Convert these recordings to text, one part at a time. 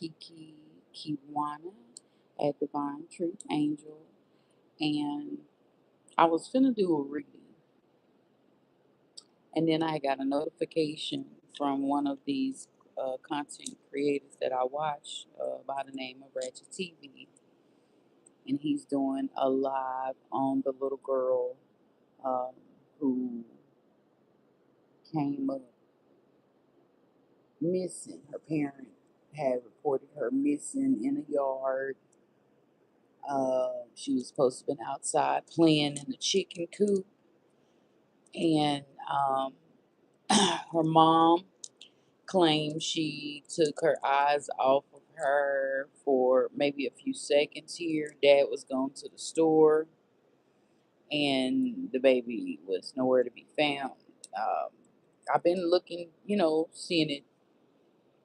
Kiki Kiwana at Divine Truth Angel, and I was finna do a reading, and then I got a notification from one of these content creators that I watch by the name of Ratchet TV, and he's doing a live on the little girl um, who came up missing. Her parent had reported her missing in a yard. She was supposed to have been outside playing in the chicken coop, and her mom claimed she took her eyes off of her for maybe a few seconds here. Dad was going to the store, and the baby was nowhere to be found. Um, I've been looking, seeing it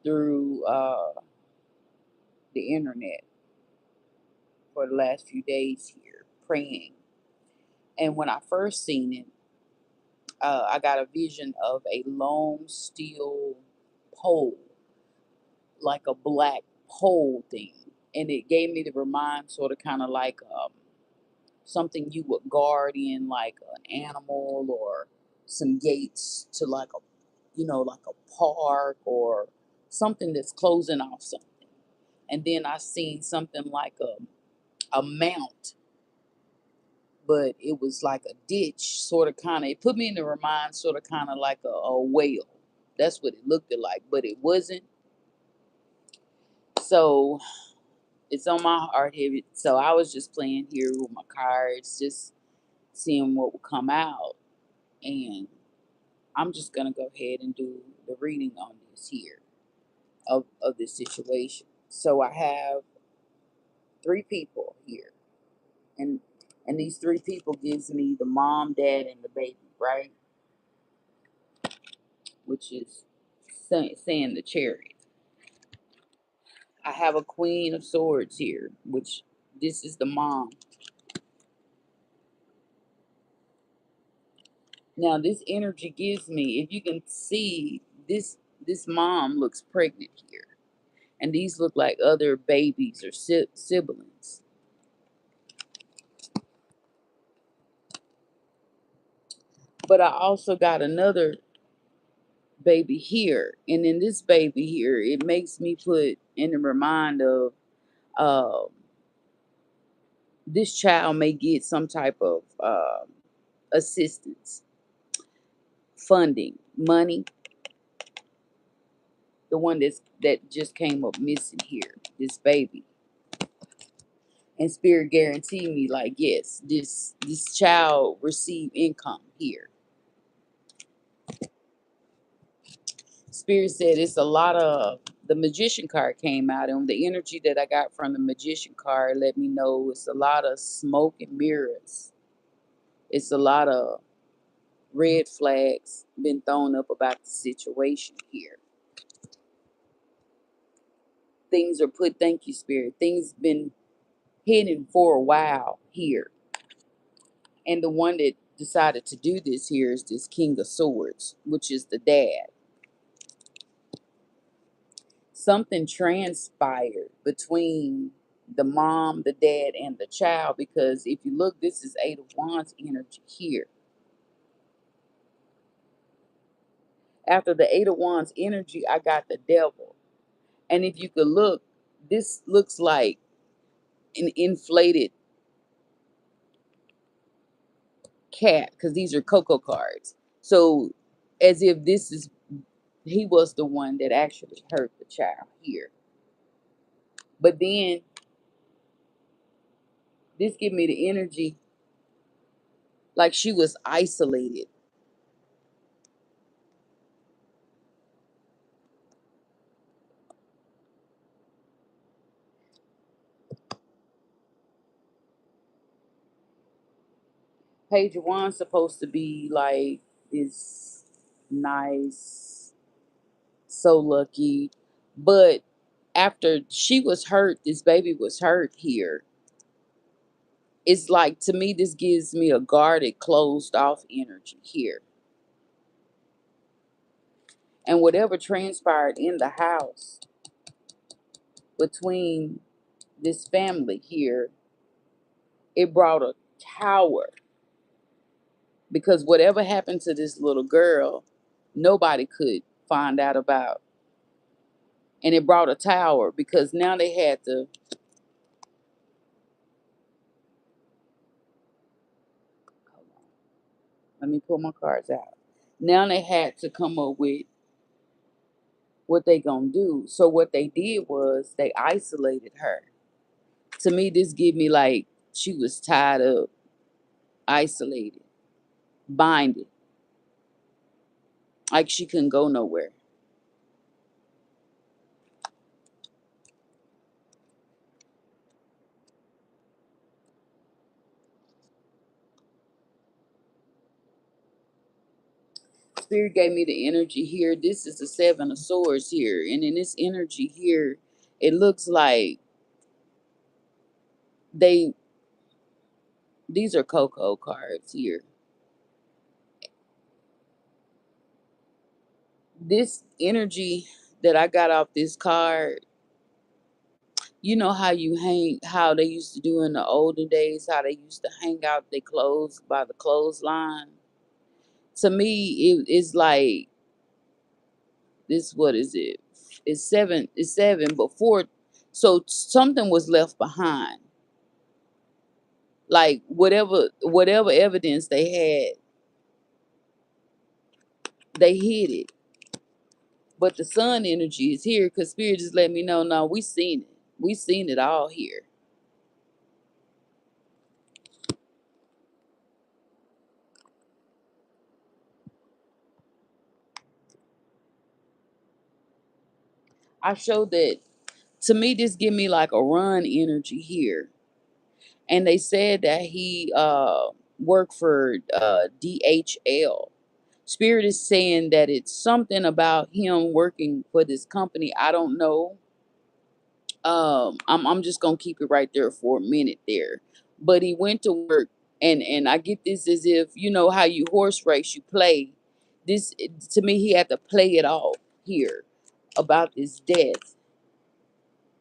through the internet for the last few days here, praying. And when I first seen it, I got a vision of a long steel pole, like a black pole thing. And it gave me the remind, sort of kind of like something you would guard in, like an animal or some gates to like like a park or something that's closing off something. And then I seen something like a mount, but it was like a ditch, sort of kind of. It put me in the remind, sort of kind of like a whale. That's what it looked like, but it wasn't. So it's on my heart heavy. So I was just playing here with my cards, just seeing what would come out, and I'm just gonna go ahead and do the reading on this here of this situation. So I have three people here, and these three people gives me the mom, dad, and the baby, right? Which is saying the chariot. I have a queen of swords here, which this is the mom. Now this energy gives me, if you can see this mom looks pregnant here, and these look like other babies or siblings. But I also got another baby here, and in this baby here, it makes me put in the remind of uh, this child may get some type of assistance, funding, money. The one that just came up missing here, this baby. And spirit guaranteed me, like, yes, this child receive income here. Spirit said it's a lot of, the magician card came out, and the energy that I got from the magician card let me know it's a lot of smoke and mirrors. It's a lot of red flags been thrown up about the situation here. Things are put, thank you, Spirit. Things been hidden for a while here. And the one that decided to do this here is this King of Swords, which is the dad. Something transpired between the mom, the dad, and the child, because if you look, this is Eight of Wands energy here. After the Eight of Wands energy, I got the devil. And if you could look, this looks like an inflated cat, because these are Coco cards. So as if this is, he was the one that actually hurt the child here. But then this give me the energy like she was isolated. Page of Wands supposed to be like this nice, so lucky. But after she was hurt, this baby was hurt here. It's like, to me, this gives me a guarded, closed off energy here. And whatever transpired in the house, between this family here, it brought a tower, because whatever happened to this little girl, nobody could find out about. And it brought a tower because now they had to, hold on, let me pull my cards out. Now they had to come up with what they gonna do. So what they did was they isolated her. To me, this give me like she was tied up, isolated, binded, like she couldn't go nowhere. Spirit gave me the energy here. This is the Seven of Swords here. And in this energy here, it looks like they, these are Coco cards here. This energy that I got off this card, you know how you hang, how they used to do in the olden days, how they used to hang out their clothes by the clothesline. To me, it's like this. What is it? It's seven. It's seven, but four. So something was left behind. Like whatever evidence they had, they hid it. But the sun energy is here because spirit just let me know. No, we seen it. We seen it all here. I showed that. To me, this give me like a run energy here. And they said that he worked for DHL. Spirit is saying that it's something about him working for this company. I don't know. I'm just gonna keep it right there for a minute there. But he went to work, and I get this as if you know how you horse race, you play. This to me, he had to play it off here about this death,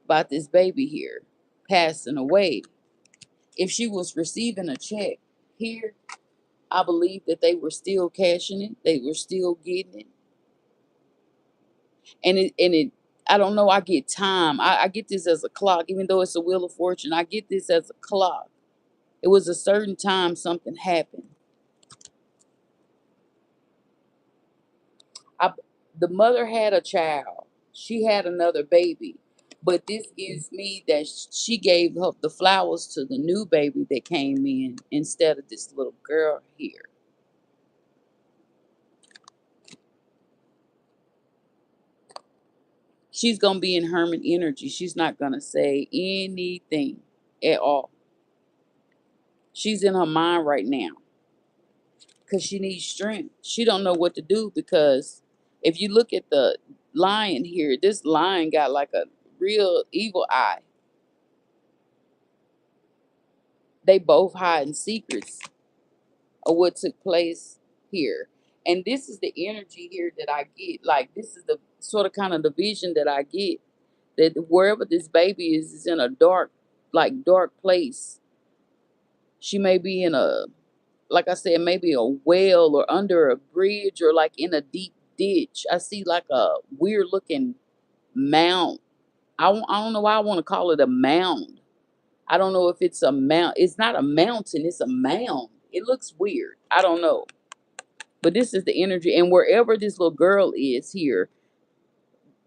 about this baby here passing away. If she was receiving a check here, I believe that they were still cashing it. They were still getting it. And it I don't know, I get time. I get this as a clock, even though it's a wheel of fortune. I get this as a clock. It was a certain time something happened. I, the mother had a child. She had another baby. But this gives me that she gave her the flowers to the new baby that came in instead of this little girl here. She's gonna be in hermit energy. She's not gonna say anything at all. She's in her mind right now because she needs strength. She don't know what to do because if you look at the lion here, this lion got like a real evil eye. They both hiding secrets of what took place here. And this is the energy here that I get. Like this is the sort of kind of the vision that I get, that wherever this baby is in a dark, like dark place. She may be in a, like I said, maybe a well or under a bridge or like in a deep ditch. I see like a weird looking mound. I don't know why I want to call it a mound. I don't know if it's a mount. It's not a mountain. It's a mound. It looks weird. I don't know. But this is the energy. And wherever this little girl is here,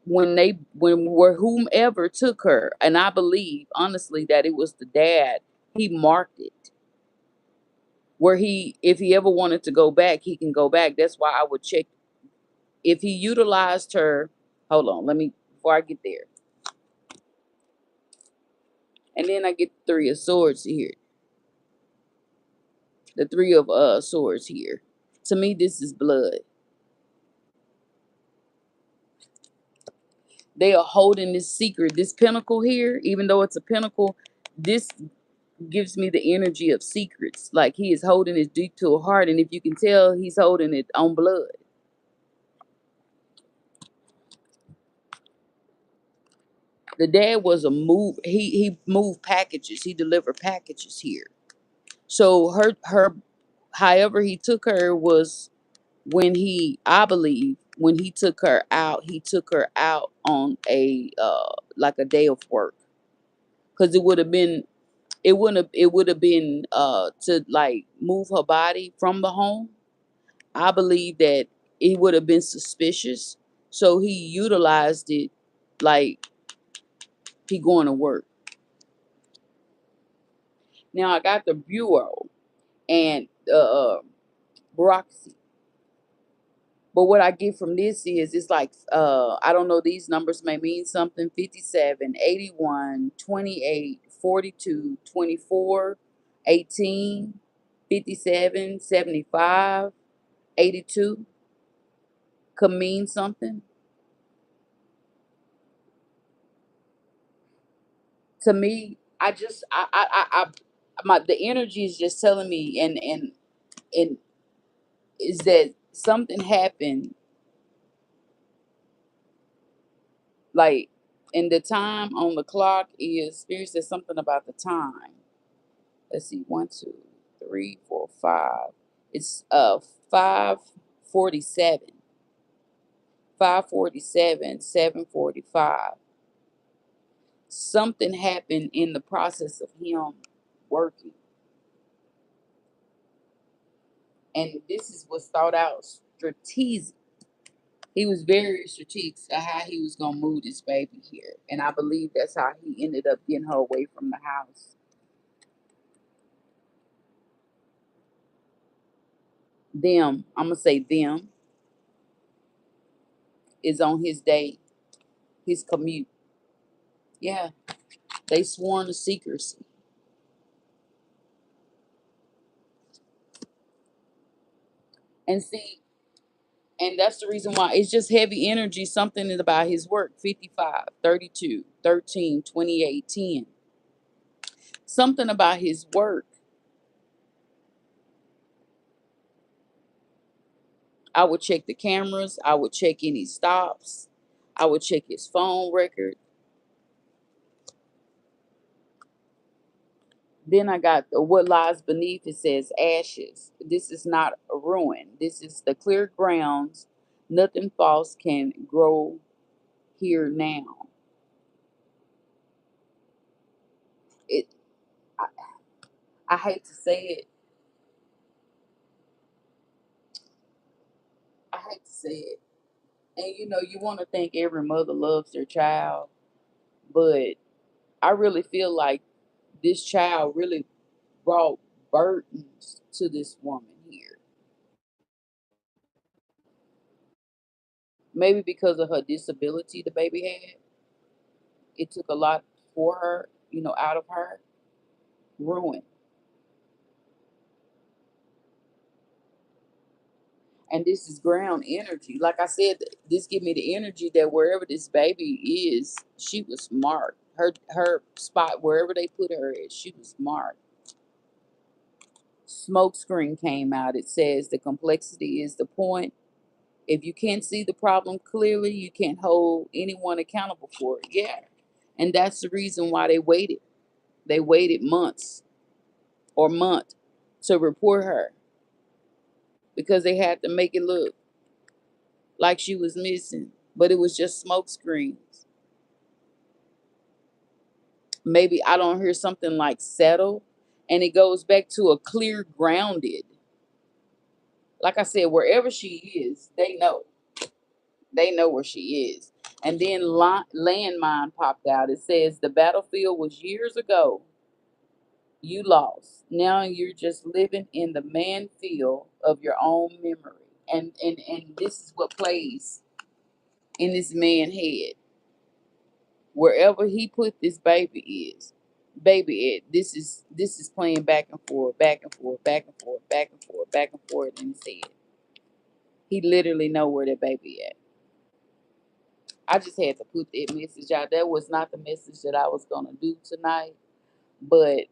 when where whomever took her, and I believe honestly that it was the dad, he marked it where he, if he ever wanted to go back, he can go back. That's why I would check if he utilized her. Hold on, let me, before I get there. And then I get the Three of Swords here. The Three of Swords here. To me, this is blood. They are holding this secret, this pinnacle here, even though it's a pinnacle, this gives me the energy of secrets. Like he is holding it deep to a heart, and if you can tell, he's holding it on blood. The dad was a move. He moved packages. He delivered packages here. So however he took her was when I believe when he took her out on a like a day of work, because it would have been to like move her body from the home. I believe that it would have been suspicious, so he utilized it like he going to work. Now I got the bureau and bureaucracy. But what I get from this is it's like I don't know, these numbers may mean something: 57, 81, 28, 42, 24, 18, 57, 75, 82 could mean something. To me, I just I my the energy is just telling me, and is that something happened, like, and the time on the clock is, spirit says something about the time. Let's see, 1, 2, 3, 4, 5. It's 5:47, 5:47, 7:45. Something happened in the process of him working, and this is what's thought out strategic. He was very strategic to how he was gonna move this baby here, and I believe that's how he ended up getting her away from the house. Them, I'm gonna say them, is on his day, his commute. Yeah, they sworn to secrecy. And see, and that's the reason why it's just heavy energy. Something about his work: 55, 32, 13, 28, 10. Something about his work. I would check the cameras, I would check any stops, I would check his phone record. Then I got what lies beneath. It says ashes. This is not a ruin. This is the clear grounds. Nothing false can grow here now. It. I, I hate to say it. I hate to say it. And you want to think every mother loves their child, but I really feel like this child really brought burdens to this woman here. Maybe because of her disability the baby had. It took a lot for her, out of her. Ruin. And this is ground energy. Like I said, this give me the energy that wherever this baby is, she was marked. Her spot, wherever they put her at, she was marked. Smoke screen came out. It says the complexity is the point. If you can't see the problem clearly, you can't hold anyone accountable for it. Yeah. And that's the reason why they waited. They waited months or month to report her, because they had to make it look like she was missing, but it was just smoke screens. Maybe I don't hear something like settle, and it goes back to a clear grounded. Like I said, wherever she is, they know where she is. And then landmine popped out. It says the battlefield was years ago. You lost. Now you're just living in the manfield of your own memory. And this is what plays in this man's head. Wherever he put this baby it, this is playing back and forth, back and forth, back and forth, back and forth, back and forth in his head. He literally know where that baby at. I just had to put that message out. That was not the message that I was gonna do tonight, but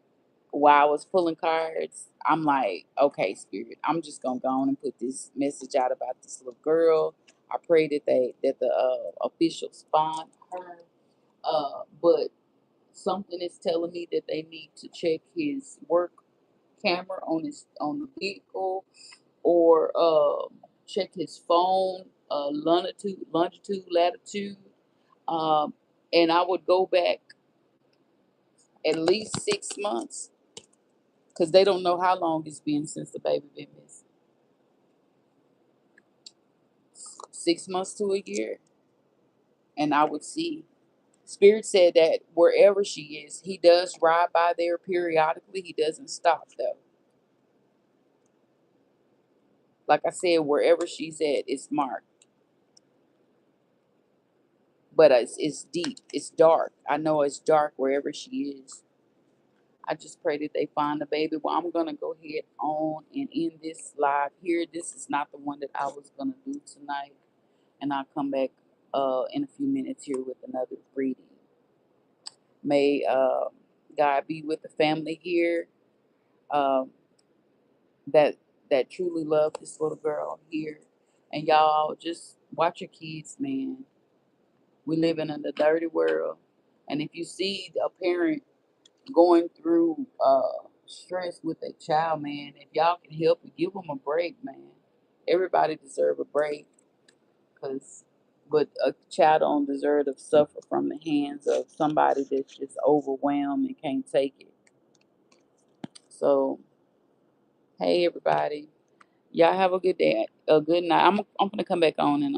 while I was pulling cards, I'm like, okay, spirit, I'm just gonna go on and put this message out about this little girl. I pray that the officials find her. But something is telling me that they need to check his work camera on the vehicle, or check his phone, longitude, latitude. Um, and I would go back at least 6 months, because they don't know how long it's been since the baby been missing. 6 months to a year, and I would see. Spirit said that wherever she is, he does ride by there periodically. He doesn't stop though. Like I said, wherever she's at, it's marked. But it's deep. It's dark. I know it's dark wherever she is. I just pray that they find the baby. Well, I'm gonna go ahead on and end this live here. This is not the one that I was gonna do tonight, and I'll come back in a few minutes here with another reading. May God be with the family here. Um, that that truly love this little girl here. And y'all just watch your kids, man. We live in a dirty world. And if you see a parent going through stress with a child, man, if y'all can help it, give them a break, man. Everybody deserve a break, cause but a child don't deserve to suffer from the hands of somebody that's just overwhelmed and can't take it. So, hey everybody, y'all have a good day, a good night. I'm gonna come back on and